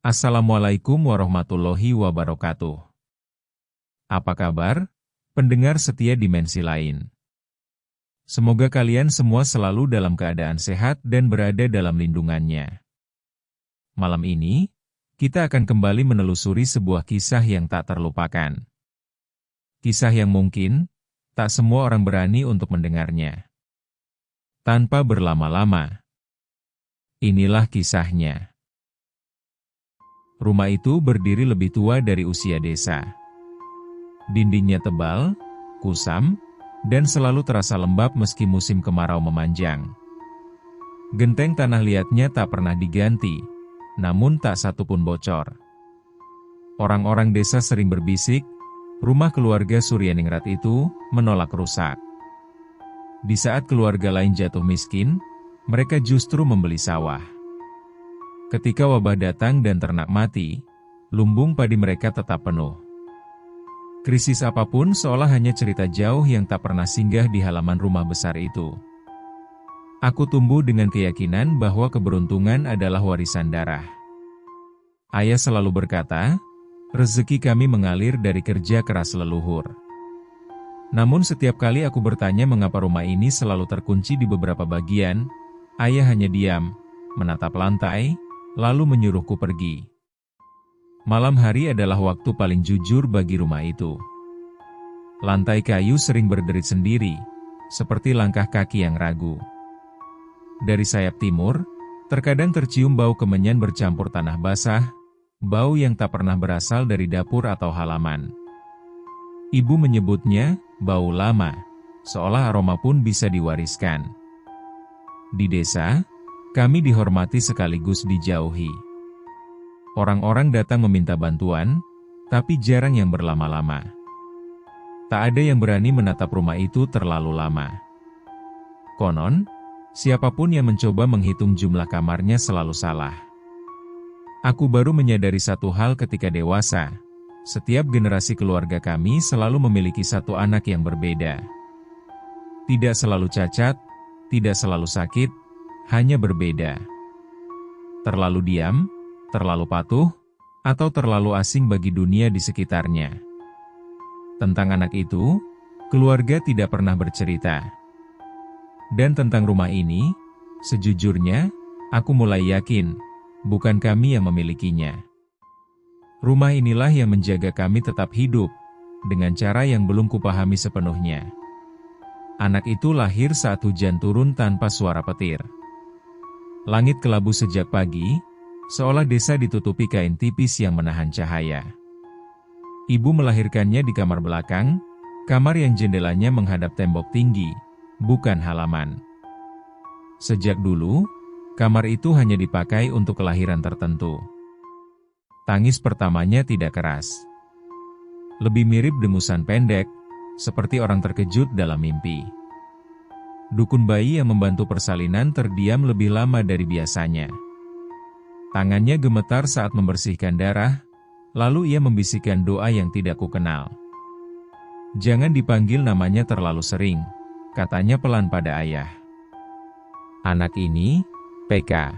Assalamualaikum warahmatullahi wabarakatuh. Apa kabar, pendengar setia dimensi lain? Semoga kalian semua selalu dalam keadaan sehat dan berada dalam lindungannya. Malam ini, kita akan kembali menelusuri sebuah kisah yang tak terlupakan. Kisah yang mungkin, tak semua orang berani untuk mendengarnya. Tanpa berlama-lama, inilah kisahnya. Rumah itu berdiri lebih tua dari usia desa. Dindingnya tebal, kusam, dan selalu terasa lembab meski musim kemarau memanjang. Genteng tanah liatnya tak pernah diganti, namun tak satu pun bocor. Orang-orang desa sering berbisik, rumah keluarga Suryaningrat itu menolak rusak. Di saat keluarga lain jatuh miskin, mereka justru membeli sawah. Ketika wabah datang dan ternak mati, lumbung padi mereka tetap penuh. Krisis apapun seolah hanya cerita jauh yang tak pernah singgah di halaman rumah besar itu. Aku tumbuh dengan keyakinan bahwa keberuntungan adalah warisan darah. Ayah selalu berkata, rezeki kami mengalir dari kerja keras leluhur. Namun setiap kali aku bertanya mengapa rumah ini selalu terkunci di beberapa bagian, ayah hanya diam, menatap lantai, lalu menyuruhku pergi. Malam hari adalah waktu paling jujur bagi rumah itu. Lantai kayu sering berderit sendiri, seperti langkah kaki yang ragu. Dari sayap timur, terkadang tercium bau kemenyan bercampur tanah basah, bau yang tak pernah berasal dari dapur atau halaman. Ibu menyebutnya bau lama, seolah aroma pun bisa diwariskan. Di desa, kami dihormati sekaligus dijauhi. Orang-orang datang meminta bantuan, tapi jarang yang berlama-lama. Tak ada yang berani menatap rumah itu terlalu lama. Konon, siapapun yang mencoba menghitung jumlah kamarnya selalu salah. Aku baru menyadari satu hal ketika dewasa. Setiap generasi keluarga kami selalu memiliki satu anak yang berbeda. Tidak selalu cacat, tidak selalu sakit, hanya berbeda. Terlalu diam, terlalu patuh, atau terlalu asing bagi dunia di sekitarnya. Tentang anak itu, keluarga tidak pernah bercerita. Dan tentang rumah ini, sejujurnya, aku mulai yakin, bukan kami yang memilikinya. Rumah inilah yang menjaga kami tetap hidup, dengan cara yang belum kupahami sepenuhnya. Anak itu lahir saat hujan turun tanpa suara petir. Langit kelabu sejak pagi, seolah desa ditutupi kain tipis yang menahan cahaya. Ibu melahirkannya di kamar belakang, kamar yang jendelanya menghadap tembok tinggi, bukan halaman. Sejak dulu, kamar itu hanya dipakai untuk kelahiran tertentu. Tangis pertamanya tidak keras. Lebih mirip dengusan pendek, seperti orang terkejut dalam mimpi. Dukun bayi yang membantu persalinan terdiam lebih lama dari biasanya. Tangannya gemetar saat membersihkan darah, lalu ia membisikkan doa yang tidak kukenal. Jangan dipanggil namanya terlalu sering, katanya pelan pada ayah. Anak ini, PK.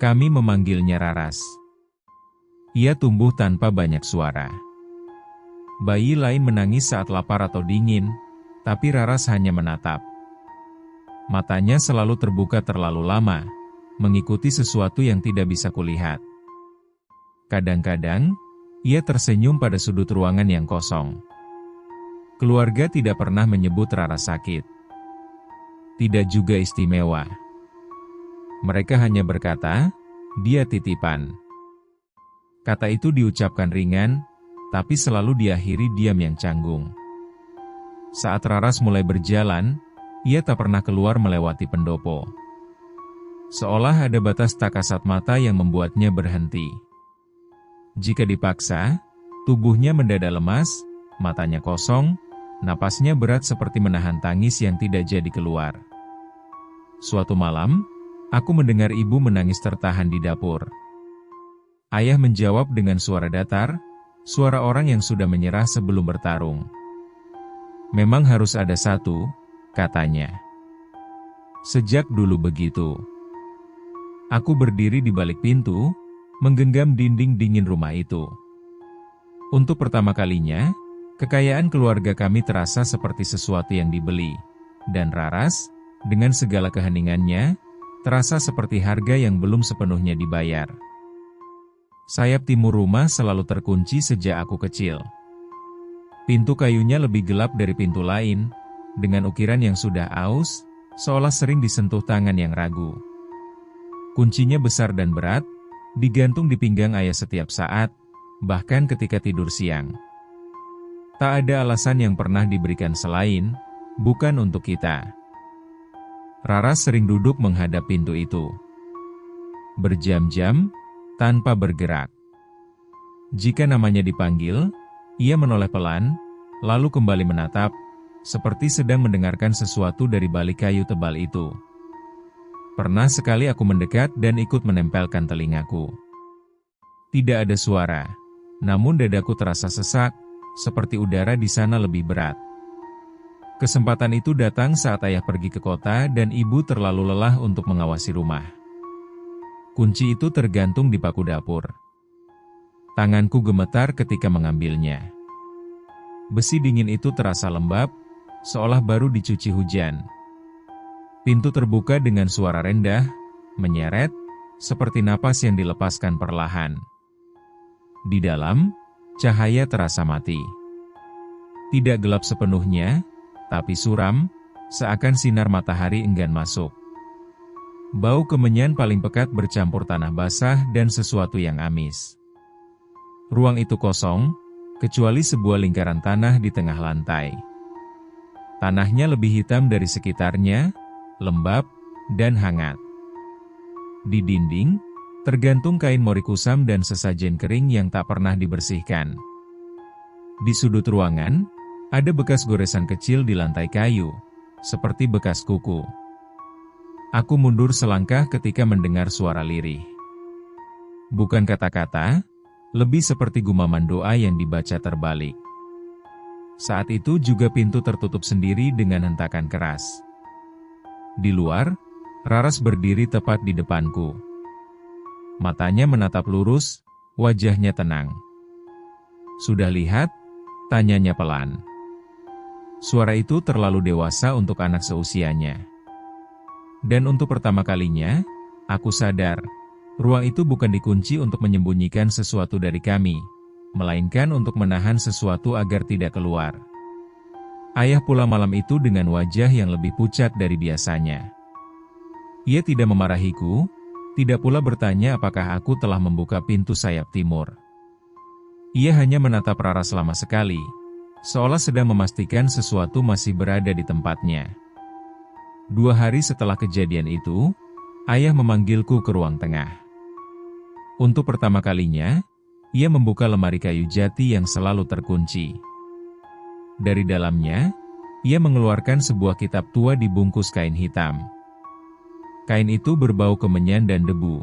Kami memanggilnya Raras. Ia tumbuh tanpa banyak suara. Bayi lain menangis saat lapar atau dingin, tapi Raras hanya menatap. Matanya selalu terbuka terlalu lama, mengikuti sesuatu yang tidak bisa kulihat. Kadang-kadang, ia tersenyum pada sudut ruangan yang kosong. Keluarga tidak pernah menyebut Raras sakit. Tidak juga istimewa. Mereka hanya berkata, dia titipan. Kata itu diucapkan ringan, tapi selalu diakhiri diam yang canggung. Saat Raras mulai berjalan, ia tak pernah keluar melewati pendopo. Seolah ada batas tak kasat mata yang membuatnya berhenti. Jika dipaksa, tubuhnya mendadak lemas, matanya kosong, napasnya berat seperti menahan tangis yang tidak jadi keluar. Suatu malam, aku mendengar ibu menangis tertahan di dapur. Ayah menjawab dengan suara datar, suara orang yang sudah menyerah sebelum bertarung. Memang harus ada satu, katanya. Sejak dulu begitu. Aku berdiri di balik pintu, menggenggam dinding dingin rumah itu. Untuk pertama kalinya, kekayaan keluarga kami terasa seperti sesuatu yang dibeli, dan Raras, dengan segala keheningannya, terasa seperti harga yang belum sepenuhnya dibayar. Sayap timur rumah selalu terkunci sejak aku kecil. Pintu kayunya lebih gelap dari pintu lain, dengan ukiran yang sudah aus, seolah sering disentuh tangan yang ragu. Kuncinya besar dan berat, digantung di pinggang ayah setiap saat, bahkan ketika tidur siang. Tak ada alasan yang pernah diberikan selain, bukan untuk kita. Raras sering duduk menghadap pintu itu. Berjam-jam, tanpa bergerak. Jika namanya dipanggil, ia menoleh pelan, lalu kembali menatap, seperti sedang mendengarkan sesuatu dari balik kayu tebal itu. Pernah sekali aku mendekat dan ikut menempelkan telingaku. Tidak ada suara, namun dadaku terasa sesak, seperti udara di sana lebih berat. Kesempatan itu datang saat ayah pergi ke kota dan ibu terlalu lelah untuk mengawasi rumah. Kunci itu tergantung di paku dapur. Tanganku gemetar ketika mengambilnya. Besi dingin itu terasa lembab, seolah baru dicuci hujan. Pintu terbuka dengan suara rendah, menyeret, seperti napas yang dilepaskan perlahan. Di dalam, cahaya terasa mati. Tidak gelap sepenuhnya, tapi suram, seakan sinar matahari enggan masuk. Bau kemenyan paling pekat bercampur tanah basah dan sesuatu yang amis. Ruang itu kosong, kecuali sebuah lingkaran tanah di tengah lantai. Tanahnya lebih hitam dari sekitarnya, lembab, dan hangat. Di dinding, tergantung kain mori kusam dan sesajen kering yang tak pernah dibersihkan. Di sudut ruangan, ada bekas goresan kecil di lantai kayu, seperti bekas kuku. Aku mundur selangkah ketika mendengar suara lirih. Bukan kata-kata, lebih seperti gumaman doa yang dibaca terbalik. Saat itu juga pintu tertutup sendiri dengan hentakan keras. Di luar, Raras berdiri tepat di depanku. Matanya menatap lurus, wajahnya tenang. "Sudah lihat?" tanyanya pelan. Suara itu terlalu dewasa untuk anak seusianya. Dan untuk pertama kalinya, aku sadar, ruang itu bukan dikunci untuk menyembunyikan sesuatu dari kami, melainkan untuk menahan sesuatu agar tidak keluar. Ayah pulang malam itu dengan wajah yang lebih pucat dari biasanya. Ia tidak memarahiku, tidak pula bertanya apakah aku telah membuka pintu sayap timur. Ia hanya menatap Raras lama sekali, seolah sedang memastikan sesuatu masih berada di tempatnya. 2 hari setelah kejadian itu, ayah memanggilku ke ruang tengah. Untuk pertama kalinya, ia membuka lemari kayu jati yang selalu terkunci. Dari dalamnya, ia mengeluarkan sebuah kitab tua dibungkus kain hitam. Kain itu berbau kemenyan dan debu,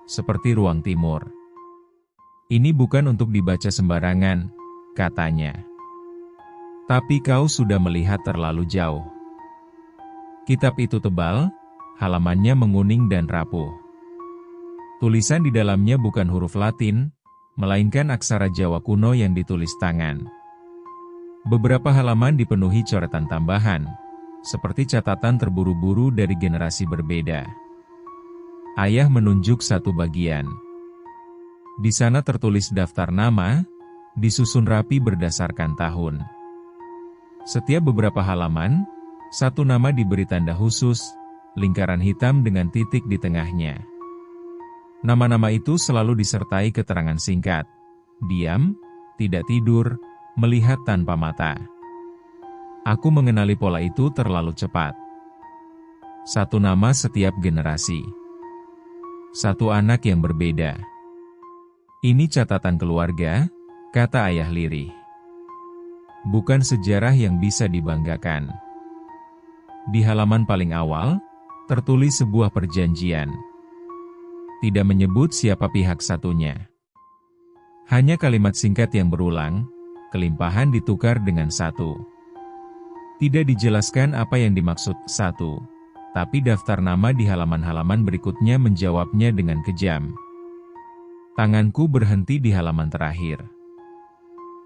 seperti ruang timur. "Ini bukan untuk dibaca sembarangan," katanya. "Tapi kau sudah melihat terlalu jauh." Kitab itu tebal, halamannya menguning dan rapuh. Tulisan di dalamnya bukan huruf Latin, melainkan aksara Jawa kuno yang ditulis tangan. Beberapa halaman dipenuhi coretan tambahan, seperti catatan terburu-buru dari generasi berbeda. Ayah menunjuk satu bagian. Di sana tertulis daftar nama, disusun rapi berdasarkan tahun. Setiap beberapa halaman, satu nama diberi tanda khusus, lingkaran hitam dengan titik di tengahnya. Nama-nama itu selalu disertai keterangan singkat: diam, tidak tidur, melihat tanpa mata. Aku mengenali pola itu terlalu cepat. Satu nama setiap generasi. Satu anak yang berbeda. "Ini catatan keluarga," kata ayah lirih. "Bukan sejarah yang bisa dibanggakan." Di halaman paling awal, tertulis sebuah perjanjian. Tidak menyebut siapa pihak satunya. Hanya kalimat singkat yang berulang, kelimpahan ditukar dengan satu. Tidak dijelaskan apa yang dimaksud satu, tapi daftar nama di halaman-halaman berikutnya menjawabnya dengan kejam. Tanganku berhenti di halaman terakhir.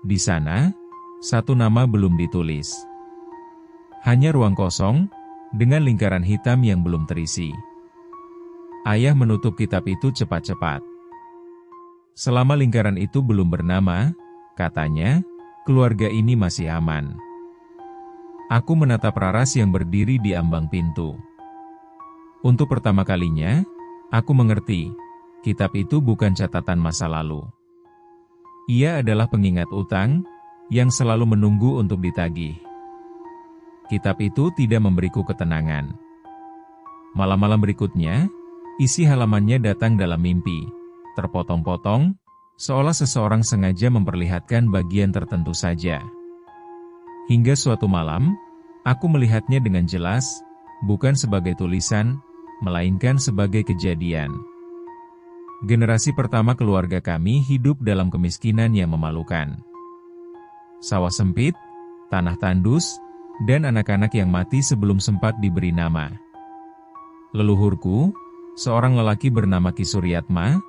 Di sana, satu nama belum ditulis. Hanya ruang kosong, dengan lingkaran hitam yang belum terisi. Ayah menutup kitab itu cepat-cepat. Selama lingkaran itu belum bernama, katanya, keluarga ini masih aman. Aku menatap Raras yang berdiri di ambang pintu. Untuk pertama kalinya, aku mengerti, kitab itu bukan catatan masa lalu. Ia adalah pengingat utang, yang selalu menunggu untuk ditagih. Kitab itu tidak memberiku ketenangan. Malam-malam berikutnya, isi halamannya datang dalam mimpi, terpotong-potong, seolah seseorang sengaja memperlihatkan bagian tertentu saja. Hingga suatu malam, aku melihatnya dengan jelas, bukan sebagai tulisan, melainkan sebagai kejadian. Generasi pertama keluarga kami hidup dalam kemiskinan yang memalukan. Sawah sempit, tanah tandus, dan anak-anak yang mati sebelum sempat diberi nama. Leluhurku, seorang lelaki bernama Ki Suryatma,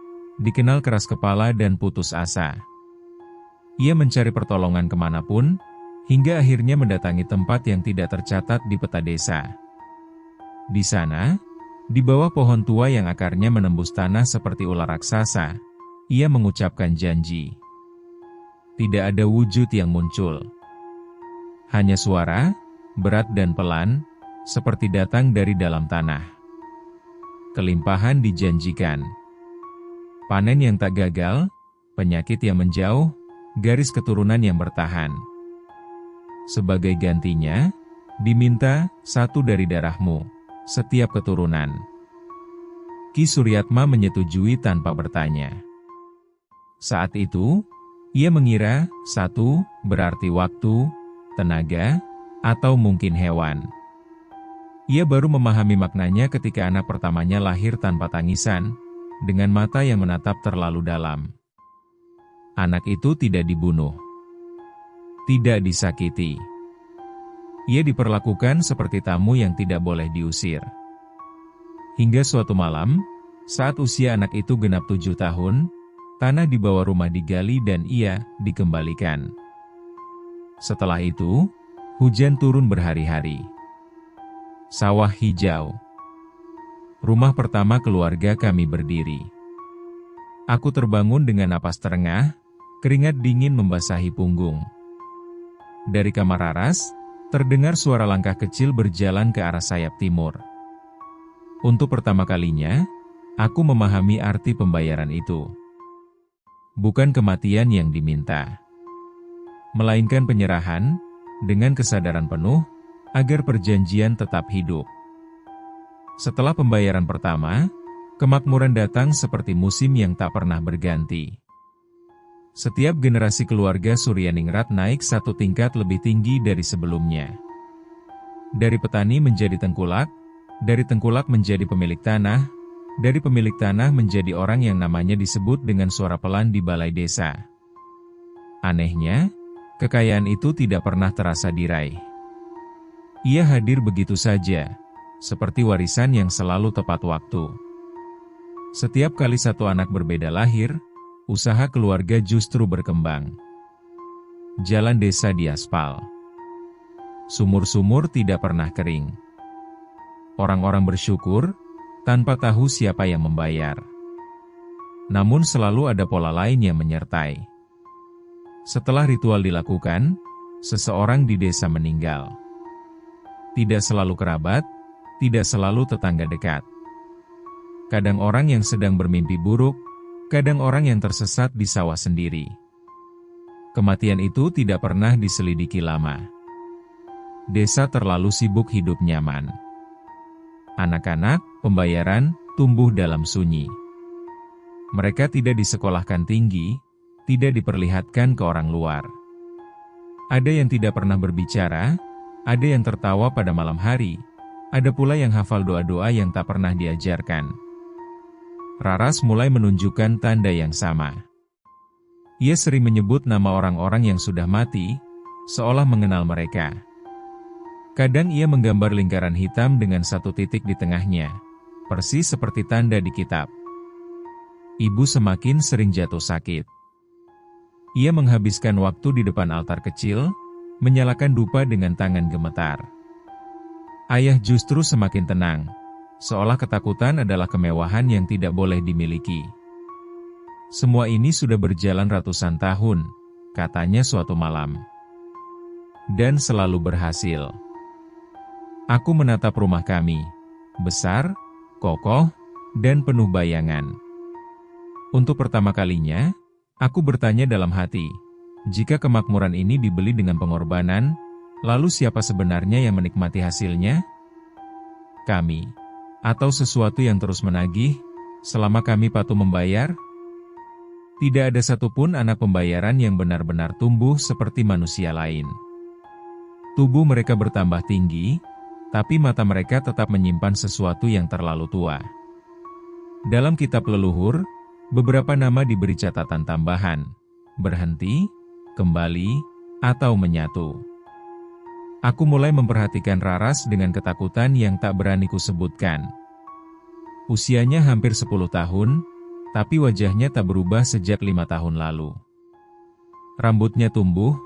dikenal keras kepala dan putus asa. Ia mencari pertolongan kemanapun, hingga akhirnya mendatangi tempat yang tidak tercatat di peta desa. Di sana, di bawah pohon tua yang akarnya menembus tanah seperti ular raksasa, ia mengucapkan janji. Tidak ada wujud yang muncul. Hanya suara, berat dan pelan, seperti datang dari dalam tanah. Kelimpahan dijanjikan. Panen yang tak gagal, penyakit yang menjauh, garis keturunan yang bertahan. Sebagai gantinya, diminta satu dari darahmu, setiap keturunan. Ki Suryatma menyetujui tanpa bertanya. Saat itu, ia mengira satu berarti waktu, tenaga, atau mungkin hewan. Ia baru memahami maknanya ketika anak pertamanya lahir tanpa tangisan, dengan mata yang menatap terlalu dalam. Anak itu tidak dibunuh. Tidak disakiti. Ia diperlakukan seperti tamu yang tidak boleh diusir. Hingga suatu malam, saat usia anak itu genap 7 tahun, tanah di bawah rumah digali dan ia dikembalikan. Setelah itu, hujan turun berhari-hari. Sawah hijau. Rumah pertama keluarga kami berdiri. Aku terbangun dengan napas terengah, keringat dingin membasahi punggung. Dari kamar Raras, terdengar suara langkah kecil berjalan ke arah sayap timur. Untuk pertama kalinya, aku memahami arti pembayaran itu. Bukan kematian yang diminta, melainkan penyerahan, dengan kesadaran penuh, agar perjanjian tetap hidup. Setelah pembayaran pertama, kemakmuran datang seperti musim yang tak pernah berganti. Setiap generasi keluarga Suryaningrat naik satu tingkat lebih tinggi dari sebelumnya. Dari petani menjadi tengkulak, dari tengkulak menjadi pemilik tanah, dari pemilik tanah menjadi orang yang namanya disebut dengan suara pelan di balai desa. Anehnya, kekayaan itu tidak pernah terasa diraih. Ia hadir begitu saja, seperti warisan yang selalu tepat waktu. Setiap kali satu anak berbeda lahir, usaha keluarga justru berkembang. Jalan desa diaspal. Sumur-sumur tidak pernah kering. Orang-orang bersyukur, tanpa tahu siapa yang membayar. Namun selalu ada pola lain yang menyertai. Setelah ritual dilakukan, seseorang di desa meninggal. Tidak selalu kerabat, tidak selalu tetangga dekat. Kadang orang yang sedang bermimpi buruk, kadang orang yang tersesat di sawah sendiri. Kematian itu tidak pernah diselidiki lama. Desa terlalu sibuk hidup nyaman. Anak-anak, pembayaran, tumbuh dalam sunyi. Mereka tidak disekolahkan tinggi, tidak diperlihatkan ke orang luar. Ada yang tidak pernah berbicara, ada yang tertawa pada malam hari, ada pula yang hafal doa-doa yang tak pernah diajarkan. Raras mulai menunjukkan tanda yang sama. Ia sering menyebut nama orang-orang yang sudah mati, seolah mengenal mereka. Kadang ia menggambar lingkaran hitam dengan satu titik di tengahnya, persis seperti tanda di kitab. ibu semakin sering jatuh sakit. Ia menghabiskan waktu di depan altar kecil, menyalakan dupa dengan tangan gemetar. Ayah justru semakin tenang, seolah ketakutan adalah kemewahan yang tidak boleh dimiliki. Semua ini sudah berjalan ratusan tahun, katanya suatu malam. Dan selalu berhasil. Aku menatap rumah kami, besar, kokoh, dan penuh bayangan. Untuk pertama kalinya, aku bertanya dalam hati, jika kemakmuran ini dibeli dengan pengorbanan, lalu siapa sebenarnya yang menikmati hasilnya? Kami, atau sesuatu yang terus menagih, selama kami patuh membayar? Tidak ada satupun anak pembayaran yang benar-benar tumbuh seperti manusia lain. Tubuh mereka bertambah tinggi, tapi mata mereka tetap menyimpan sesuatu yang terlalu tua. Dalam kitab leluhur, beberapa nama diberi catatan tambahan, berhenti, kembali, atau menyatu. Aku mulai memperhatikan Raras dengan ketakutan yang tak berani kusebutkan. Usianya hampir 10 tahun, tapi wajahnya tak berubah sejak 5 tahun lalu. Rambutnya tumbuh,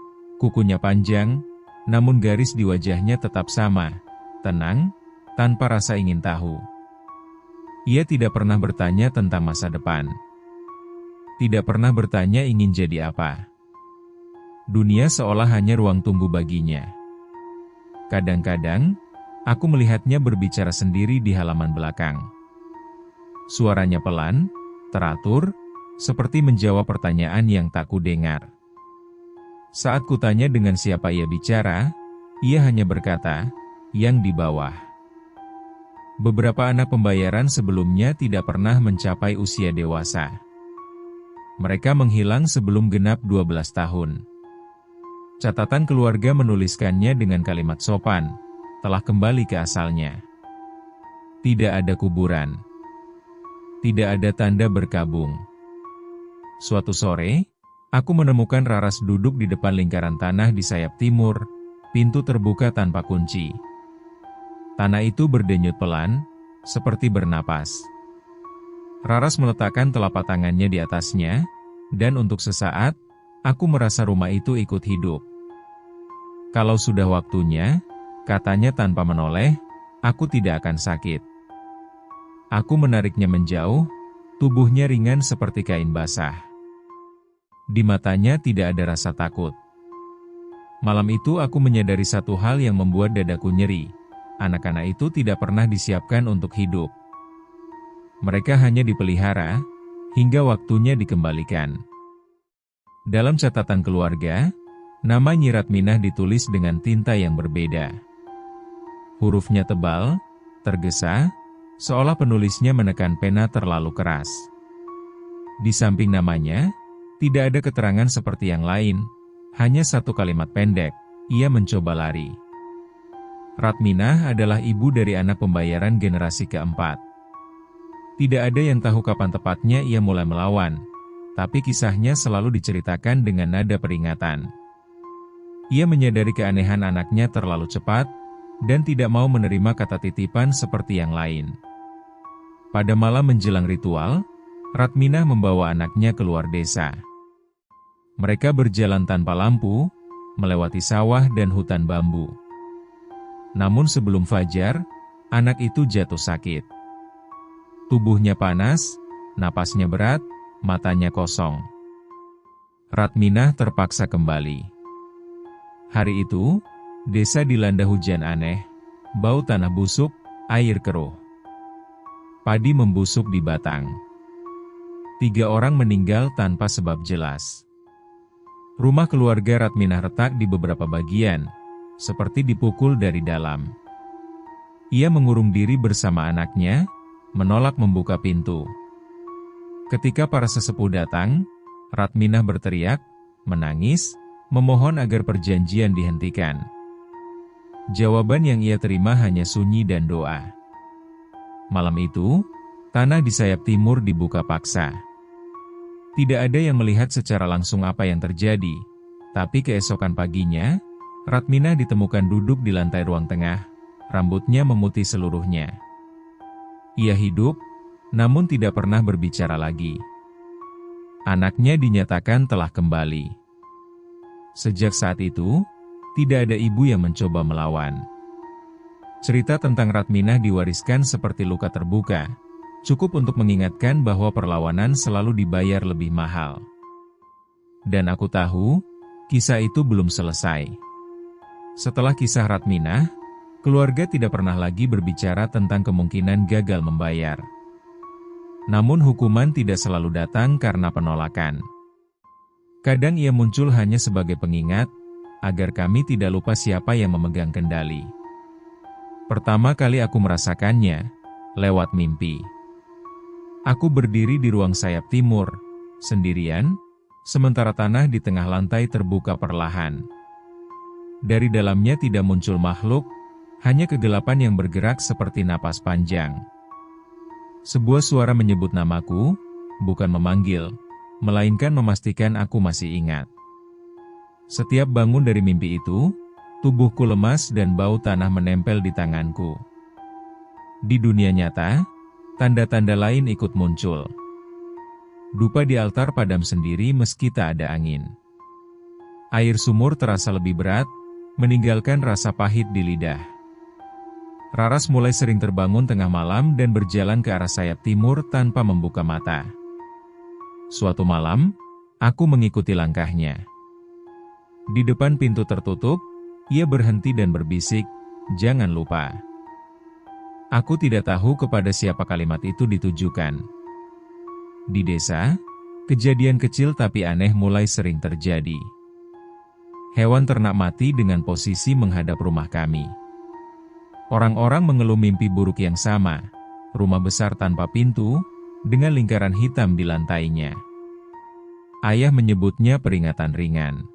kukunya panjang, namun garis di wajahnya tetap sama, tenang, tanpa rasa ingin tahu. Ia tidak pernah bertanya tentang masa depan. Tidak pernah bertanya ingin jadi apa. Dunia seolah hanya ruang tunggu baginya. Kadang-kadang, aku melihatnya berbicara sendiri di halaman belakang. Suaranya pelan, teratur, seperti menjawab pertanyaan yang tak kudengar. Saat kutanya dengan siapa ia bicara, ia hanya berkata, yang di bawah. Beberapa anak pembayaran sebelumnya tidak pernah mencapai usia dewasa. Mereka menghilang sebelum genap 12 tahun. Catatan keluarga menuliskannya dengan kalimat sopan, telah kembali ke asalnya. Tidak ada kuburan. Tidak ada tanda berkabung. Suatu sore, aku menemukan Raras duduk di depan lingkaran tanah di sayap timur, pintu terbuka tanpa kunci. Tanah itu berdenyut pelan, seperti bernapas. Raras meletakkan telapak tangannya di atasnya, dan untuk sesaat, aku merasa rumah itu ikut hidup. Kalau sudah waktunya, katanya tanpa menoleh, aku tidak akan sakit. Aku menariknya menjauh, tubuhnya ringan seperti kain basah. Di matanya tidak ada rasa takut. Malam itu aku menyadari satu hal yang membuat dadaku nyeri. Anak-anak itu tidak pernah disiapkan untuk hidup. Mereka hanya dipelihara, hingga waktunya dikembalikan. Dalam catatan keluarga, nama Nyi Ratminah ditulis dengan tinta yang berbeda. Hurufnya tebal, tergesa, seolah penulisnya menekan pena terlalu keras. Di samping namanya, tidak ada keterangan seperti yang lain, hanya satu kalimat pendek, ia mencoba lari. Ratminah adalah ibu dari anak pembayaran generasi keempat. Tidak ada yang tahu kapan tepatnya ia mulai melawan, tapi kisahnya selalu diceritakan dengan nada peringatan. Ia menyadari keanehan anaknya terlalu cepat, dan tidak mau menerima kata titipan seperti yang lain. Pada malam menjelang ritual, Ratminah membawa anaknya keluar desa. Mereka berjalan tanpa lampu, melewati sawah dan hutan bambu. Namun sebelum fajar, anak itu jatuh sakit. Tubuhnya panas, napasnya berat, matanya kosong. Ratminah terpaksa kembali. Hari itu, desa dilanda hujan aneh, bau tanah busuk, air keruh. Padi membusuk di batang. 3 orang meninggal tanpa sebab jelas. Rumah keluarga Ratminah retak di beberapa bagian, seperti dipukul dari dalam. Ia mengurung diri bersama anaknya, menolak membuka pintu. Ketika para sesepuh datang, Ratminah berteriak, menangis, memohon agar perjanjian dihentikan. Jawaban yang ia terima hanya sunyi dan doa. Malam itu, tanah di sayap timur dibuka paksa. Tidak ada yang melihat secara langsung apa yang terjadi, tapi keesokan paginya, Ratminah ditemukan duduk di lantai ruang tengah, rambutnya memutih seluruhnya. Ia hidup, namun tidak pernah berbicara lagi. Anaknya dinyatakan telah kembali. Sejak saat itu, tidak ada ibu yang mencoba melawan. Cerita tentang Ratminah diwariskan seperti luka terbuka, cukup untuk mengingatkan bahwa perlawanan selalu dibayar lebih mahal. Dan aku tahu, kisah itu belum selesai. Setelah kisah Ratminah, keluarga tidak pernah lagi berbicara tentang kemungkinan gagal membayar. Namun hukuman tidak selalu datang karena penolakan. Kadang ia muncul hanya sebagai pengingat, agar kami tidak lupa siapa yang memegang kendali. Pertama kali aku merasakannya, lewat mimpi. Aku berdiri di ruang sayap timur, sendirian, sementara tanah di tengah lantai terbuka perlahan. Dari dalamnya tidak muncul makhluk, hanya kegelapan yang bergerak seperti napas panjang. Sebuah suara menyebut namaku, bukan memanggil, melainkan memastikan aku masih ingat. Setiap bangun dari mimpi itu, tubuhku lemas dan bau tanah menempel di tanganku. Di dunia nyata, tanda-tanda lain ikut muncul. Dupa di altar padam sendiri meski tak ada angin. Air sumur terasa lebih berat, meninggalkan rasa pahit di lidah. Raras mulai sering terbangun tengah malam dan berjalan ke arah sayap timur tanpa membuka mata. Suatu malam, aku mengikuti langkahnya. Di depan pintu tertutup, ia berhenti dan berbisik, "Jangan lupa." Aku tidak tahu kepada siapa kalimat itu ditujukan. Di desa, kejadian kecil tapi aneh mulai sering terjadi. Hewan ternak mati dengan posisi menghadap rumah kami. Orang-orang mengeluh mimpi buruk yang sama, rumah besar tanpa pintu, dengan lingkaran hitam di lantainya. Ayah menyebutnya peringatan ringan.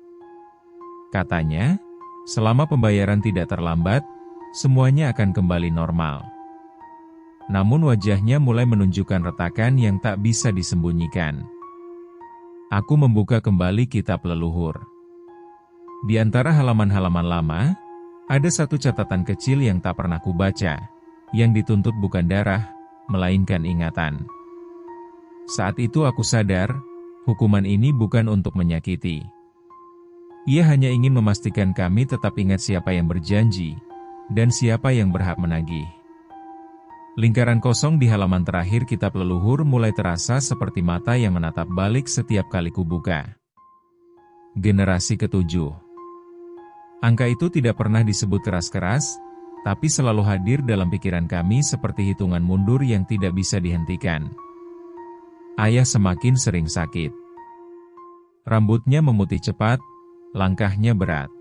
Katanya, selama pembayaran tidak terlambat, semuanya akan kembali normal. Namun wajahnya mulai menunjukkan retakan yang tak bisa disembunyikan. Aku membuka kembali kitab leluhur. Di antara halaman-halaman lama, ada satu catatan kecil yang tak pernah kubaca, yang dituntut bukan darah, melainkan ingatan. Saat itu aku sadar, hukuman ini bukan untuk menyakiti. Ia hanya ingin memastikan kami tetap ingat siapa yang berjanji, dan siapa yang berhak menagih. Lingkaran kosong di halaman terakhir kitab leluhur mulai terasa seperti mata yang menatap balik setiap kali kubuka. Generasi ke-7. Angka itu tidak pernah disebut keras-keras, tapi selalu hadir dalam pikiran kami seperti hitungan mundur yang tidak bisa dihentikan. Ayah semakin sering sakit. Rambutnya memutih cepat, langkahnya berat.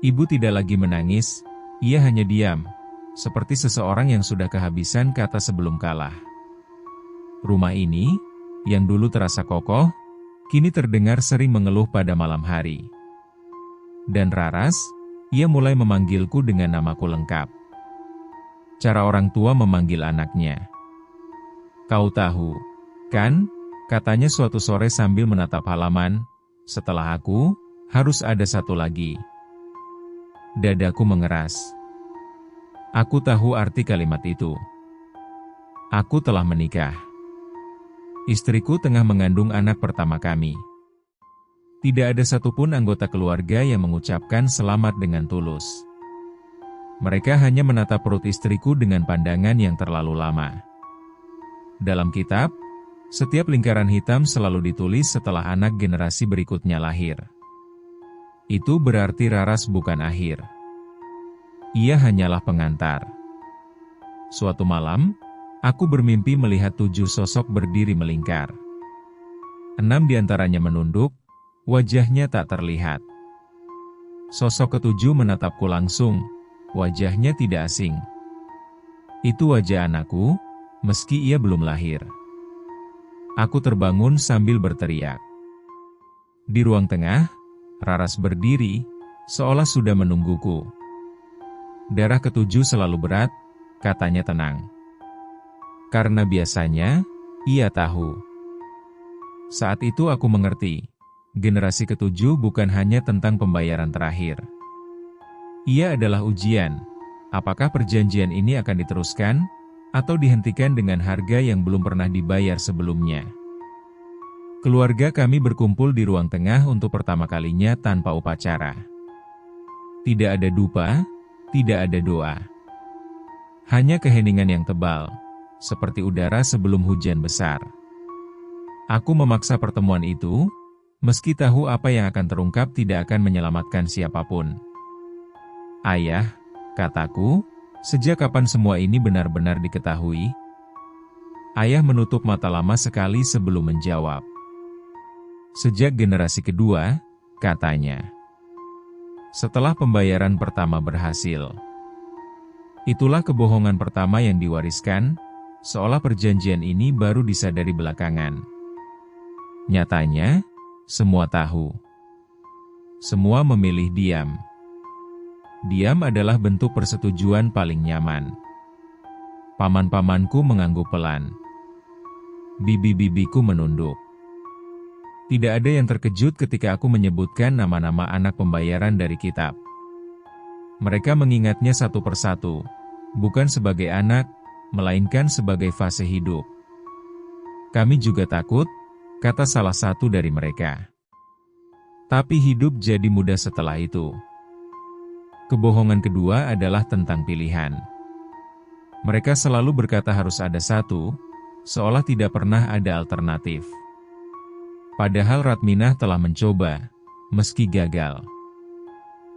Ibu tidak lagi menangis, ia hanya diam, seperti seseorang yang sudah kehabisan kata sebelum kalah. Rumah ini, yang dulu terasa kokoh, kini terdengar sering mengeluh pada malam hari. Dan Raras, ia mulai memanggilku dengan namaku lengkap. Cara orang tua memanggil anaknya. "Kau tahu, kan?" katanya suatu sore sambil menatap halaman, "setelah aku, harus ada satu lagi." Dadaku mengeras. Aku tahu arti kalimat itu. Aku telah menikah. Istriku tengah mengandung anak pertama kami. Tidak ada satupun anggota keluarga yang mengucapkan selamat dengan tulus. Mereka hanya menatap perut istriku dengan pandangan yang terlalu lama. Dalam kitab, setiap lingkaran hitam selalu ditulis setelah anak generasi berikutnya lahir. Itu berarti Raras bukan akhir. Ia hanyalah pengantar. Suatu malam, aku bermimpi melihat 7 sosok berdiri melingkar. 6 diantaranya menunduk, wajahnya tak terlihat. Sosok ke-7 menatapku langsung, wajahnya tidak asing. Itu wajah anakku, meski ia belum lahir. Aku terbangun sambil berteriak. Di ruang tengah, Raras berdiri, seolah sudah menungguku. Darah ke-7 selalu berat, katanya tenang. Karena biasanya, ia tahu. Saat itu aku mengerti. Generasi ke-7 bukan hanya tentang pembayaran terakhir. Ia adalah ujian. Apakah perjanjian ini akan diteruskan, atau dihentikan dengan harga yang belum pernah dibayar sebelumnya? Keluarga kami berkumpul di ruang tengah untuk pertama kalinya tanpa upacara. Tidak ada dupa, tidak ada doa. Hanya keheningan yang tebal, seperti udara sebelum hujan besar. Aku memaksa pertemuan itu, meski tahu apa yang akan terungkap tidak akan menyelamatkan siapapun. Ayah, kataku, sejak kapan semua ini benar-benar diketahui? Ayah menutup mata lama sekali sebelum menjawab. Sejak generasi kedua, katanya. Setelah pembayaran pertama berhasil. Itulah kebohongan pertama yang diwariskan, seolah perjanjian ini baru disadari belakangan. Nyatanya, semua tahu. Semua memilih diam. Diam adalah bentuk persetujuan paling nyaman. Paman-pamanku mengangguk pelan. Bibi-bibiku menunduk. Tidak ada yang terkejut ketika aku menyebutkan nama-nama anak pembayaran dari kitab. Mereka mengingatnya satu persatu, bukan sebagai anak, melainkan sebagai fase hidup. Kami juga takut, kata salah satu dari mereka. Tapi hidup jadi mudah setelah itu. Kebohongan kedua adalah tentang pilihan. Mereka selalu berkata harus ada satu, seolah tidak pernah ada alternatif. Padahal Ratminah telah mencoba, meski gagal.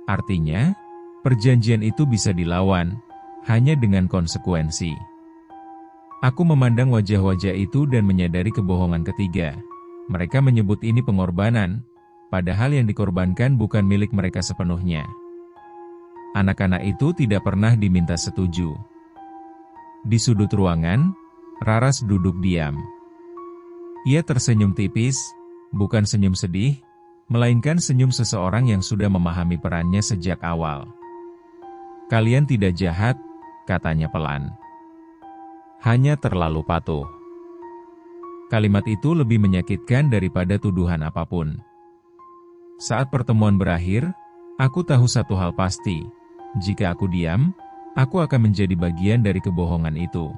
Artinya, perjanjian itu bisa dilawan, hanya dengan konsekuensi. Aku memandang wajah-wajah itu dan menyadari kebohongan ketiga. Mereka menyebut ini pengorbanan, padahal yang dikorbankan bukan milik mereka sepenuhnya. Anak-anak itu tidak pernah diminta setuju. Di sudut ruangan, Raras duduk diam. Ia tersenyum tipis, bukan senyum sedih, melainkan senyum seseorang yang sudah memahami perannya sejak awal. Kalian tidak jahat, katanya pelan. Hanya terlalu patuh. Kalimat itu lebih menyakitkan daripada tuduhan apapun. Saat pertemuan berakhir, aku tahu satu hal pasti. Jika aku diam, aku akan menjadi bagian dari kebohongan itu.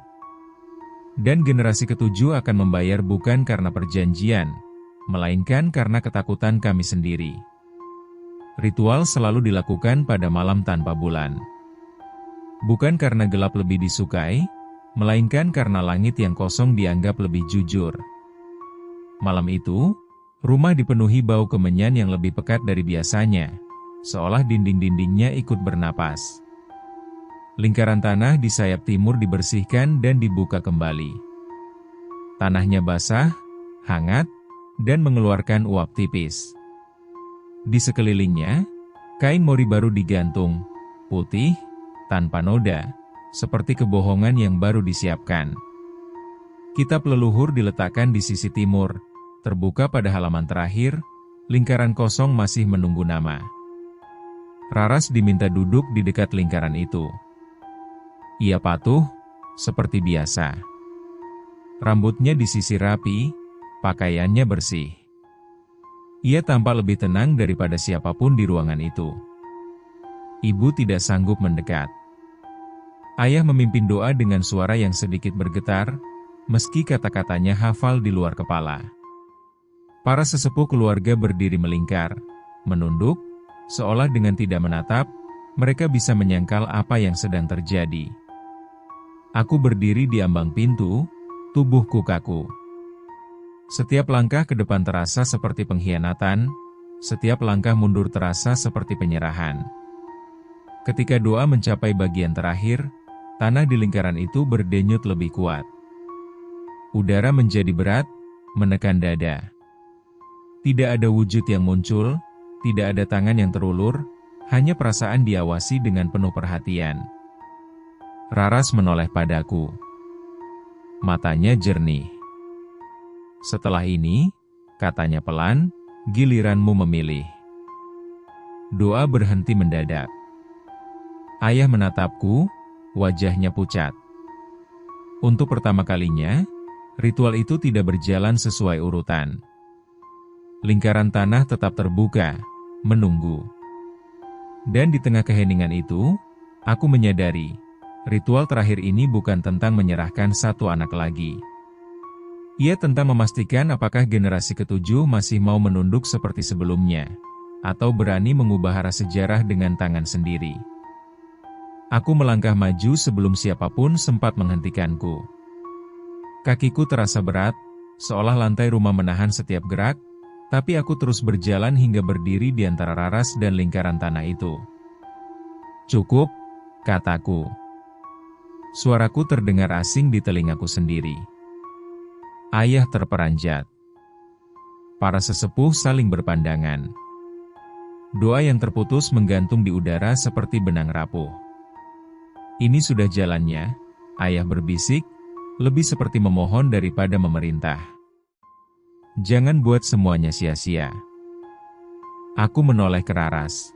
Dan generasi ketujuh akan membayar bukan karena perjanjian, melainkan karena ketakutan kami sendiri. Ritual selalu dilakukan pada malam tanpa bulan. Bukan karena gelap lebih disukai, melainkan karena langit yang kosong dianggap lebih jujur. Malam itu, rumah dipenuhi bau kemenyan yang lebih pekat dari biasanya, seolah dinding-dindingnya ikut bernapas. Lingkaran tanah di sayap timur dibersihkan dan dibuka kembali. Tanahnya basah, hangat, dan mengeluarkan uap tipis. Di sekelilingnya, kain mori baru digantung, putih, tanpa noda, seperti kebohongan yang baru disiapkan. Kitab leluhur diletakkan di sisi timur, terbuka pada halaman terakhir, lingkaran kosong masih menunggu nama. Raras diminta duduk di dekat lingkaran itu. Ia patuh, seperti biasa. Rambutnya disisir rapi, pakaiannya bersih. Ia tampak lebih tenang daripada siapapun di ruangan itu. Ibu tidak sanggup mendekat. Ayah memimpin doa dengan suara yang sedikit bergetar, meski kata-katanya hafal di luar kepala. Para sesepuh keluarga berdiri melingkar, menunduk, seolah dengan tidak menatap, mereka bisa menyangkal apa yang sedang terjadi. Aku berdiri di ambang pintu, tubuhku kaku. Setiap langkah ke depan terasa seperti pengkhianatan, setiap langkah mundur terasa seperti penyerahan. Ketika doa mencapai bagian terakhir, tanah di lingkaran itu berdenyut lebih kuat. Udara menjadi berat, menekan dada. Tidak ada wujud yang muncul, tidak ada tangan yang terulur, hanya perasaan diawasi dengan penuh perhatian. Raras menoleh padaku. Matanya jernih. Setelah ini, katanya pelan, giliranmu memilih. Doa berhenti mendadak. Ayah menatapku, wajahnya pucat. Untuk pertama kalinya, ritual itu tidak berjalan sesuai urutan. Lingkaran tanah tetap terbuka, menunggu. Dan di tengah keheningan itu, aku menyadari, ritual terakhir ini bukan tentang menyerahkan satu anak lagi. Ia tentang memastikan apakah generasi ketujuh masih mau menunduk seperti sebelumnya, atau berani mengubah arah sejarah dengan tangan sendiri. Aku melangkah maju sebelum siapapun sempat menghentikanku. Kakiku terasa berat, seolah lantai rumah menahan setiap gerak, tapi aku terus berjalan hingga berdiri di antara raras dan lingkaran tanah itu. "Cukup," kataku. Suaraku terdengar asing di telingaku sendiri. Ayah terperanjat. Para sesepuh saling berpandangan. Doa yang terputus menggantung di udara seperti benang rapuh. "Ini sudah jalannya," ayah berbisik, lebih seperti memohon daripada memerintah. "Jangan buat semuanya sia-sia." Aku menoleh ke Raras.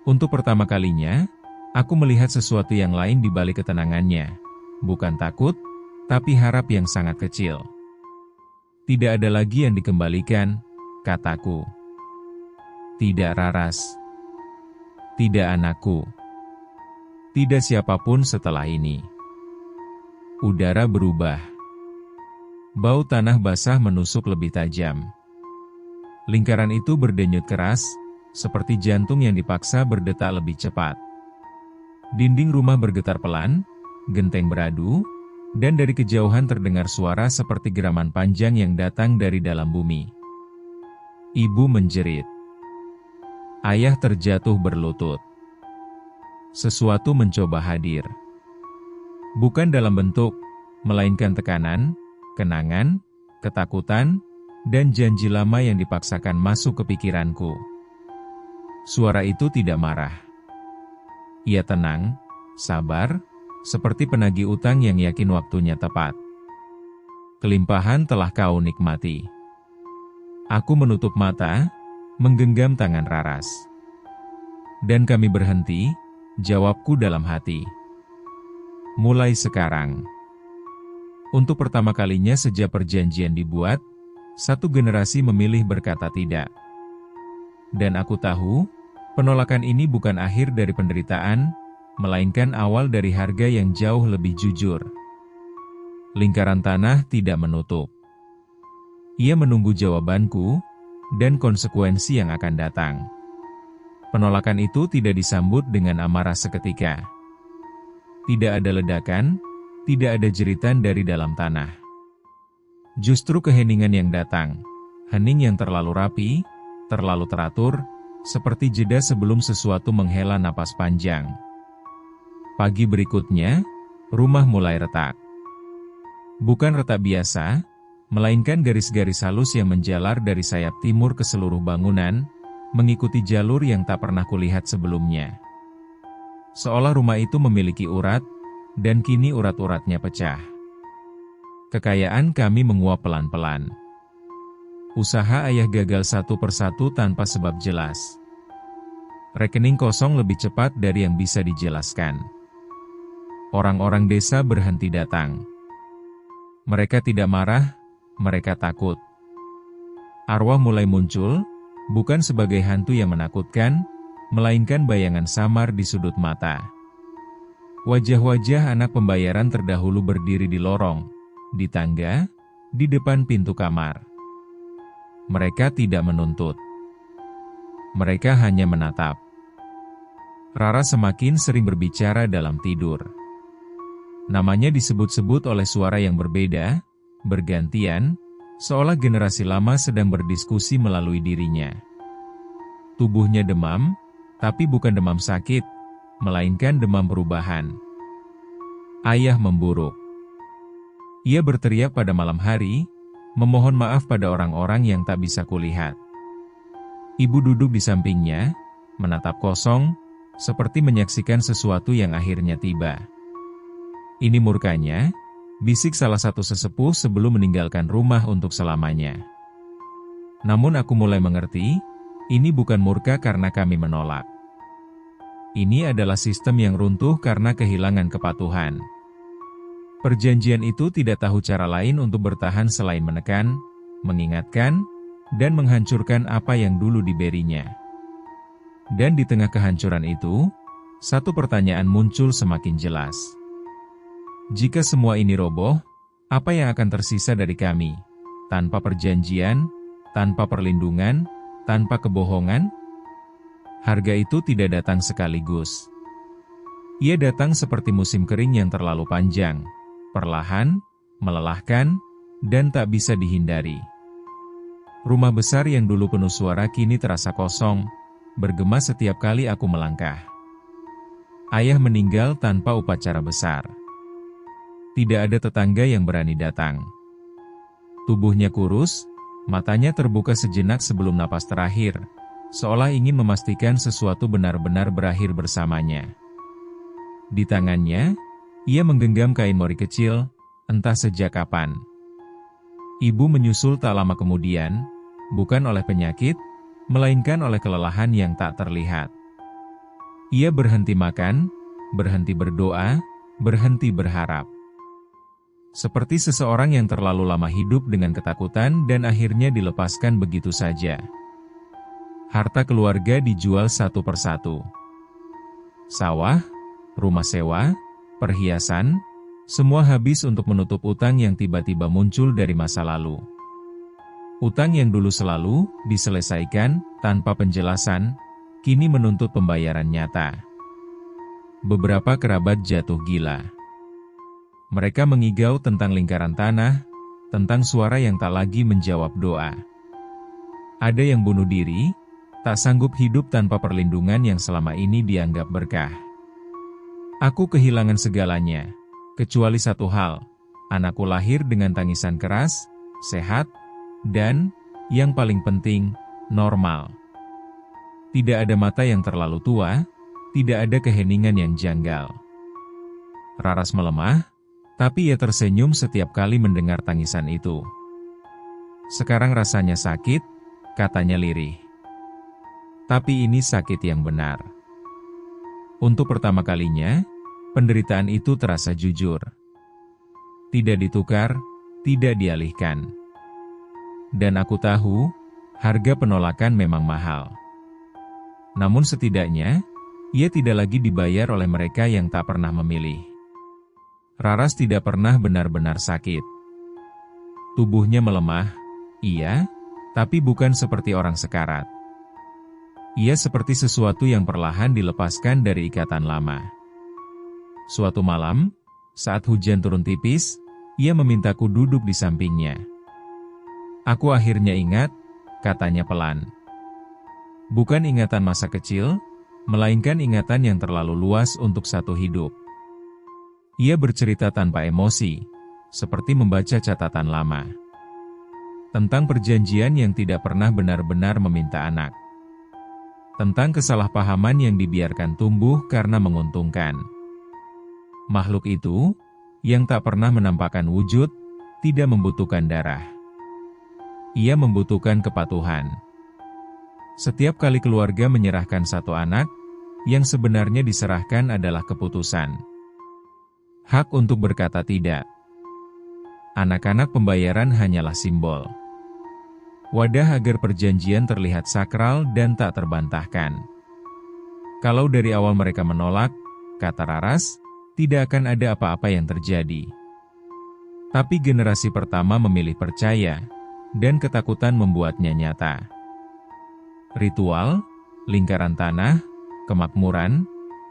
Untuk pertama kalinya, aku melihat sesuatu yang lain di balik ketenangannya. Bukan takut, tapi harap yang sangat kecil. "Tidak ada lagi yang dikembalikan," kataku. "Tidak Raras. Tidak anakku. Tidak siapapun setelah ini." Udara berubah. Bau tanah basah menusuk lebih tajam. Lingkaran itu berdenyut keras, seperti jantung yang dipaksa berdetak lebih cepat. Dinding rumah bergetar pelan, genteng beradu, dan dari kejauhan terdengar suara seperti geraman panjang yang datang dari dalam bumi. Ibu menjerit. Ayah terjatuh berlutut. Sesuatu mencoba hadir. Bukan dalam bentuk, melainkan tekanan, kenangan, ketakutan, dan janji lama yang dipaksakan masuk ke pikiranku. Suara itu tidak marah. Ia tenang, sabar, seperti penagih utang yang yakin waktunya tepat. "Kelimpahan telah kau nikmati." Aku menutup mata, menggenggam tangan Raras. "Dan kami berhenti," jawabku dalam hati. "Mulai sekarang." Untuk pertama kalinya sejak perjanjian dibuat, satu generasi memilih berkata tidak. Dan aku tahu, penolakan ini bukan akhir dari penderitaan, melainkan awal dari harga yang jauh lebih jujur. Lingkaran tanah tidak menutup. Ia menunggu jawabanku, dan konsekuensi yang akan datang. Penolakan itu tidak disambut dengan amarah seketika. Tidak ada ledakan, tidak ada jeritan dari dalam tanah. Justru keheningan yang datang, hening yang terlalu rapi, terlalu teratur, seperti jeda sebelum sesuatu menghela napas panjang. Pagi berikutnya, rumah mulai retak. Bukan retak biasa, melainkan garis-garis halus yang menjalar dari sayap timur ke seluruh bangunan, mengikuti jalur yang tak pernah kulihat sebelumnya. Seolah rumah itu memiliki urat, dan kini urat-uratnya pecah. Kekayaan kami menguap pelan-pelan. Usaha ayah gagal satu persatu tanpa sebab jelas. Rekening kosong lebih cepat dari yang bisa dijelaskan. Orang-orang desa berhenti datang. Mereka tidak marah, mereka takut. Arwah mulai muncul, bukan sebagai hantu yang menakutkan, melainkan bayangan samar di sudut mata. Wajah-wajah anak pembayaran terdahulu berdiri di lorong, di tangga, di depan pintu kamar. Mereka tidak menuntut. Mereka hanya menatap. Rara semakin sering berbicara dalam tidur. Namanya disebut-sebut oleh suara yang berbeda, bergantian, seolah generasi lama sedang berdiskusi melalui dirinya. Tubuhnya demam, tapi bukan demam sakit, melainkan demam perubahan. Ayah memburuk. Ia berteriak pada malam hari, memohon maaf pada orang-orang yang tak bisa kulihat. Ibu duduk di sampingnya, menatap kosong, seperti menyaksikan sesuatu yang akhirnya tiba. "Ini murkanya," bisik salah satu sesepuh sebelum meninggalkan rumah untuk selamanya. Namun aku mulai mengerti, ini bukan murka karena kami menolak. Ini adalah sistem yang runtuh karena kehilangan kepatuhan. Perjanjian itu tidak tahu cara lain untuk bertahan selain menekan, mengingatkan, dan menghancurkan apa yang dulu diberinya. Dan di tengah kehancuran itu, satu pertanyaan muncul semakin jelas. Jika semua ini roboh, Apa yang akan tersisa dari kami? Tanpa perjanjian, tanpa perlindungan, tanpa kebohongan? Harga itu tidak datang sekaligus. Ia datang seperti musim kering yang terlalu panjang, perlahan, melelahkan, dan tak bisa dihindari. Rumah besar yang dulu penuh suara kini terasa kosong, bergema setiap kali aku melangkah. Ayah meninggal tanpa upacara besar. Tidak ada tetangga yang berani datang. Tubuhnya kurus, matanya terbuka sejenak sebelum napas terakhir, seolah ingin memastikan sesuatu benar-benar berakhir bersamanya. Di tangannya, ia menggenggam kain mori kecil, entah sejak kapan. Ibu menyusul tak lama kemudian, bukan oleh penyakit, melainkan oleh kelelahan yang tak terlihat. Ia berhenti makan, berhenti berdoa, berhenti berharap. Seperti seseorang yang terlalu lama hidup dengan ketakutan dan akhirnya dilepaskan begitu saja. Harta keluarga dijual satu persatu. Sawah, rumah sewa, perhiasan, semua habis untuk menutup utang yang tiba-tiba muncul dari masa lalu. Utang yang dulu selalu diselesaikan tanpa penjelasan, kini menuntut pembayaran nyata. Beberapa kerabat jatuh gila. Mereka mengigau tentang lingkaran tanah, tentang suara yang tak lagi menjawab doa. Ada yang bunuh diri, tak sanggup hidup tanpa perlindungan yang selama ini dianggap berkah. Aku kehilangan segalanya, kecuali satu hal, anakku lahir dengan tangisan keras, sehat, dan, yang paling penting, normal. Tidak ada mata yang terlalu tua, tidak ada keheningan yang janggal. Raras melemah, tapi ia tersenyum setiap kali mendengar tangisan itu. Sekarang rasanya sakit, katanya lirih. Tapi ini sakit yang benar. Untuk pertama kalinya, penderitaan itu terasa jujur. Tidak ditukar, tidak dialihkan. Dan aku tahu, harga penolakan memang mahal. Namun setidaknya, ia tidak lagi dibayar oleh mereka yang tak pernah memilih. Raras tidak pernah benar-benar sakit. Tubuhnya melemah, iya, tapi bukan seperti orang sekarat. Ia seperti sesuatu yang perlahan dilepaskan dari ikatan lama. Suatu malam, saat hujan turun tipis, ia memintaku duduk di sampingnya. Aku akhirnya ingat, katanya pelan. Bukan ingatan masa kecil, melainkan ingatan yang terlalu luas untuk satu hidup. Ia bercerita tanpa emosi, seperti membaca catatan lama. Tentang perjanjian yang tidak pernah benar-benar meminta anak. Tentang kesalahpahaman yang dibiarkan tumbuh karena menguntungkan. Makhluk itu, yang tak pernah menampakkan wujud, tidak membutuhkan darah. Ia membutuhkan kepatuhan. Setiap kali keluarga menyerahkan satu anak, yang sebenarnya diserahkan adalah keputusan. Hak untuk berkata tidak. Anak-anak pembayaran hanyalah simbol. Wadah agar perjanjian terlihat sakral dan tak terbantahkan. Kalau dari awal mereka menolak, kata Raras, tidak akan ada apa-apa yang terjadi. Tapi generasi pertama memilih percaya, dan ketakutan membuatnya nyata. Ritual, lingkaran tanah, kemakmuran,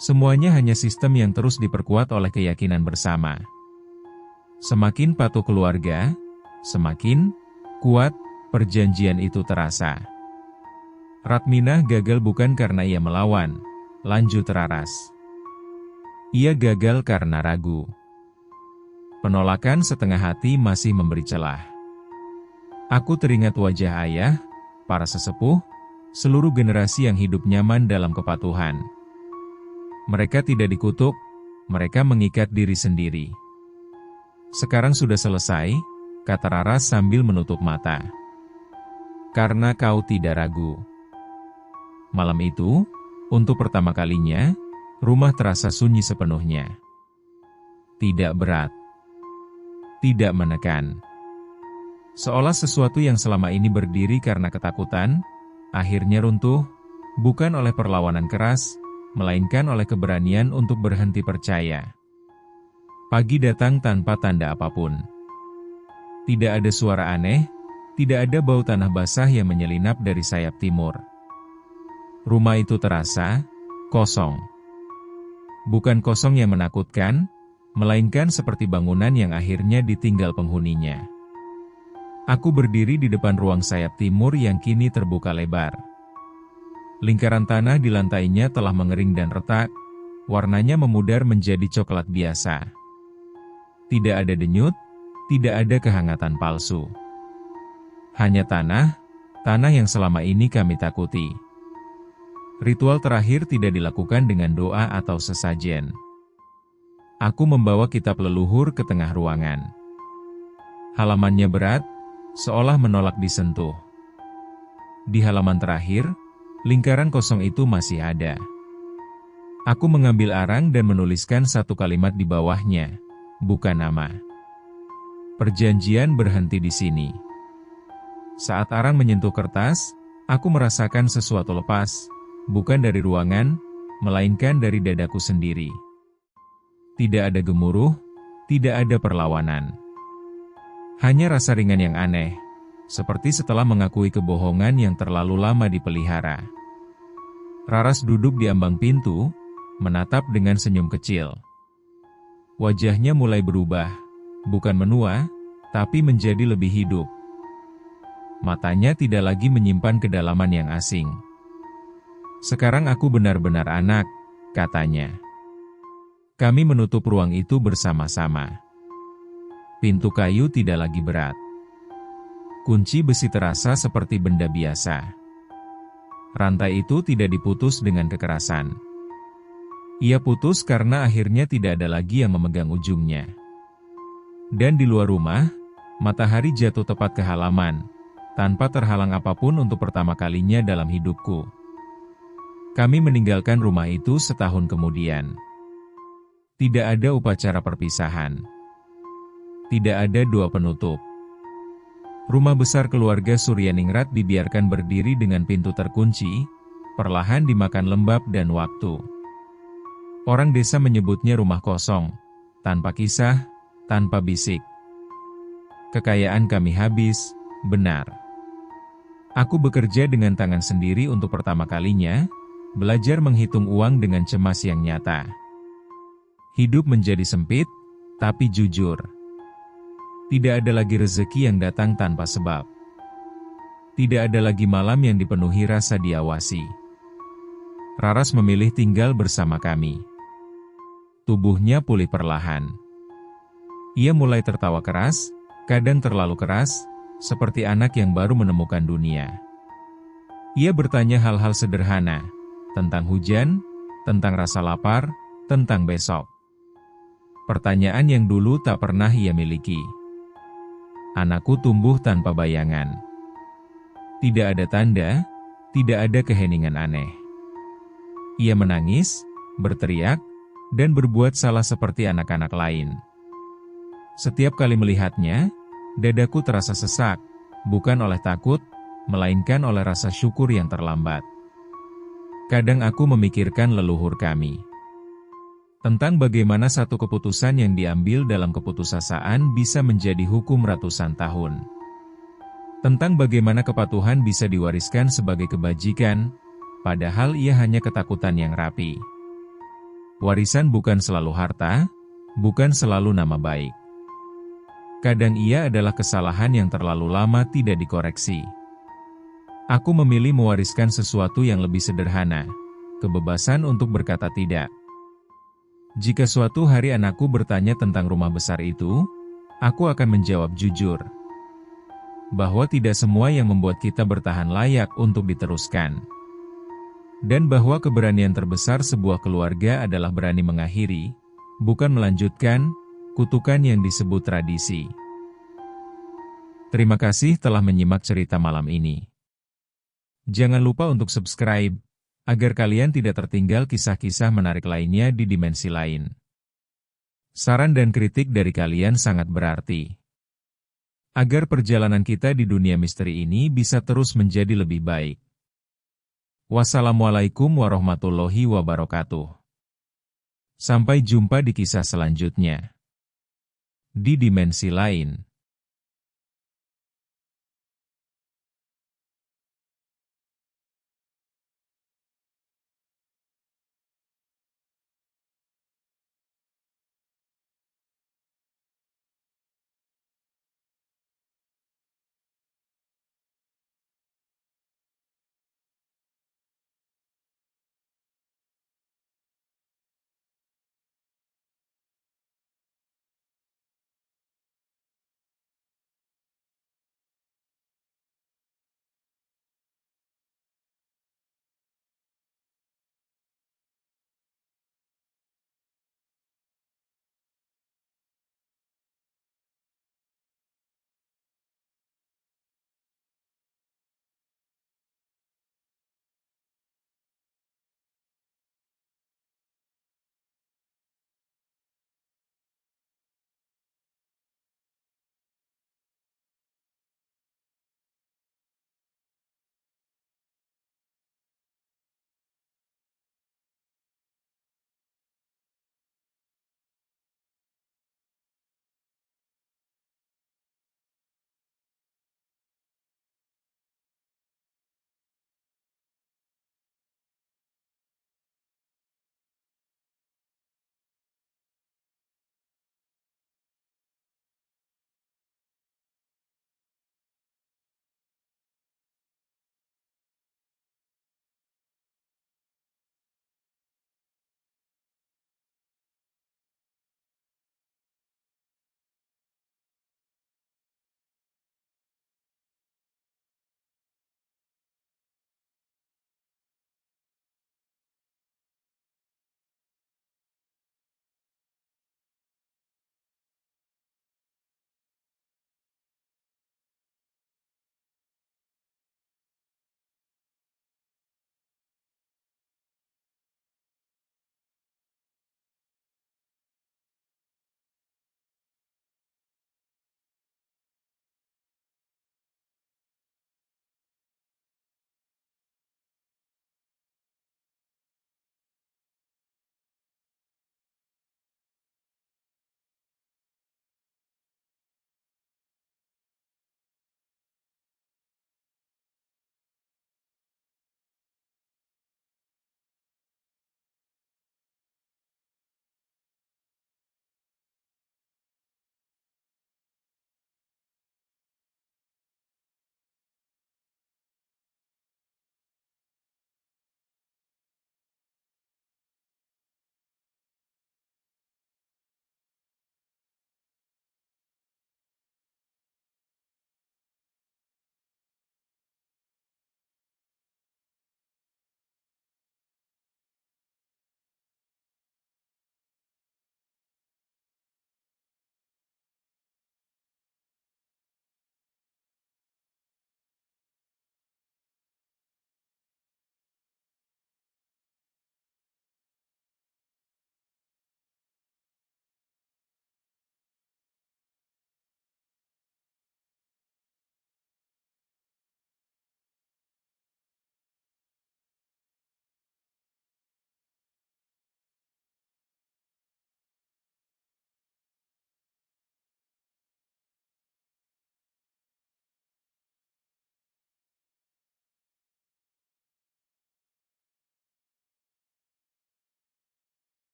semuanya hanya sistem yang terus diperkuat oleh keyakinan bersama. Semakin patuh keluarga, semakin kuat perjanjian itu terasa. Ratminah gagal bukan karena ia melawan, lanjut Raras. Ia gagal karena ragu. Penolakan setengah hati masih memberi celah. Aku teringat wajah ayah, para sesepuh, seluruh generasi yang hidup nyaman dalam kepatuhan. Mereka tidak dikutuk, mereka mengikat diri sendiri. Sekarang sudah selesai, kata Raras sambil menutup mata. Karena kau tidak ragu. Malam itu, untuk pertama kalinya, rumah terasa sunyi sepenuhnya. Tidak berat. Tidak menekan. Seolah sesuatu yang selama ini berdiri karena ketakutan, akhirnya runtuh, bukan oleh perlawanan keras, melainkan oleh keberanian untuk berhenti percaya. Pagi datang tanpa tanda apapun. Tidak ada suara aneh, tidak ada bau tanah basah yang menyelinap dari sayap timur. Rumah itu terasa kosong. Bukan kosong yang menakutkan, melainkan seperti bangunan yang akhirnya ditinggal penghuninya. Aku berdiri di depan ruang sayap timur yang kini terbuka lebar. Lingkaran tanah di lantainya telah mengering dan retak, warnanya memudar menjadi coklat biasa. Tidak ada denyut, tidak ada kehangatan palsu. Hanya tanah yang selama ini kami takuti. Ritual terakhir tidak dilakukan dengan doa atau sesajen. Aku membawa kitab leluhur ke tengah ruangan. Halamannya berat, seolah menolak disentuh. Di halaman terakhir, lingkaran kosong itu masih ada. Aku mengambil arang dan menuliskan satu kalimat di bawahnya, bukan nama. Perjanjian berhenti di sini. Saat arang menyentuh kertas, aku merasakan sesuatu lepas, bukan dari ruangan, melainkan dari dadaku sendiri. Tidak ada gemuruh, tidak ada perlawanan. Hanya rasa ringan yang aneh, seperti setelah mengakui kebohongan yang terlalu lama dipelihara. Raras duduk di ambang pintu, menatap dengan senyum kecil. Wajahnya mulai berubah, bukan menua, tapi menjadi lebih hidup. Matanya tidak lagi menyimpan kedalaman yang asing. Sekarang aku benar-benar anak, katanya. Kami menutup ruang itu bersama-sama. Pintu kayu tidak lagi berat. Kunci besi terasa seperti benda biasa. Rantai itu tidak diputus dengan kekerasan. Ia putus karena akhirnya tidak ada lagi yang memegang ujungnya. Dan di luar rumah, matahari jatuh tepat ke halaman, tanpa terhalang apapun untuk pertama kalinya dalam hidupku. Kami meninggalkan rumah itu setahun kemudian. Tidak ada upacara perpisahan. Tidak ada doa penutup. Rumah besar keluarga Suryaningrat dibiarkan berdiri dengan pintu terkunci, perlahan dimakan lembab dan waktu. Orang desa menyebutnya rumah kosong, tanpa kisah, tanpa bisik. Kekayaan kami habis, benar. Aku bekerja dengan tangan sendiri untuk pertama kalinya, belajar menghitung uang dengan cemas yang nyata. Hidup menjadi sempit, tapi jujur. Tidak ada lagi rezeki yang datang tanpa sebab. Tidak ada lagi malam yang dipenuhi rasa diawasi. Raras memilih tinggal bersama kami. Tubuhnya pulih perlahan. Ia mulai tertawa keras, kadang terlalu keras, seperti anak yang baru menemukan dunia. Ia bertanya hal-hal sederhana, tentang hujan, tentang rasa lapar, tentang besok. Pertanyaan yang dulu tak pernah ia miliki. Anakku tumbuh tanpa bayangan. Tidak ada tanda, tidak ada keheningan aneh. Ia menangis, berteriak, dan berbuat salah seperti anak-anak lain. Setiap kali melihatnya, dadaku terasa sesak, bukan oleh takut, melainkan oleh rasa syukur yang terlambat. Kadang aku memikirkan leluhur kami. Tentang bagaimana satu keputusan yang diambil dalam keputusasaan bisa menjadi hukum ratusan tahun. Tentang bagaimana kepatuhan bisa diwariskan sebagai kebajikan, padahal ia hanya ketakutan yang rapi. Warisan bukan selalu harta, bukan selalu nama baik. Kadang ia adalah kesalahan yang terlalu lama tidak dikoreksi. Aku memilih mewariskan sesuatu yang lebih sederhana, kebebasan untuk berkata tidak. Jika suatu hari anakku bertanya tentang rumah besar itu, aku akan menjawab jujur. Bahwa tidak semua yang membuat kita bertahan layak untuk diteruskan. Dan bahwa keberanian terbesar sebuah keluarga adalah berani mengakhiri, bukan melanjutkan, kutukan yang disebut tradisi. Terima kasih telah menyimak cerita malam ini. Jangan lupa untuk subscribe, agar kalian tidak tertinggal kisah-kisah menarik lainnya di dimensi lain. Saran dan kritik dari kalian sangat berarti. Agar perjalanan kita di dunia misteri ini bisa terus menjadi lebih baik. Wassalamualaikum warahmatullahi wabarakatuh. Sampai jumpa di kisah selanjutnya. Di dimensi lain.